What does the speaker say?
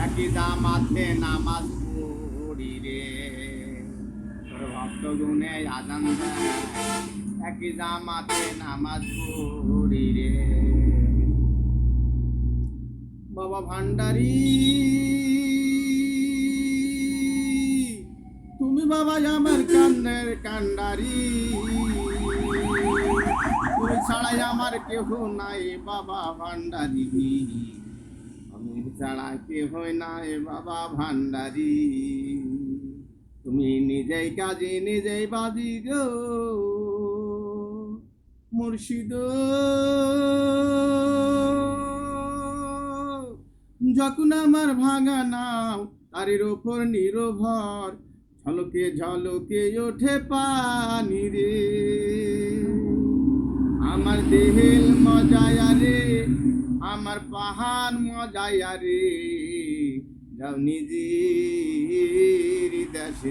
একই জামাতে নামাজ পড়ি রে, তোর ভক্ত গুনে আজান দেয়, একই জামাতে নামাজ পড়ি রে। বাবা ভান্ডারি তুমি বাবা আমার কান্নের কান্ডারি, তুমি ছাড়াই আমার কেহ নাই বাবা ভান্ডারি, আমি ছাড়া কেহ নাই বাবা ভান্ডারি। তুমি নিজেই কাজে নিজেই বাজি গো মুর্শিদ, যখন আমার ভাঙা নাও তারের ওপর নির্ভর, ঝলকে ঝলকে ওঠে পানি রে, আমার দেহের মজায়া রে, আমার পাহাড় মজায়া রে, যাও নিজের দেশে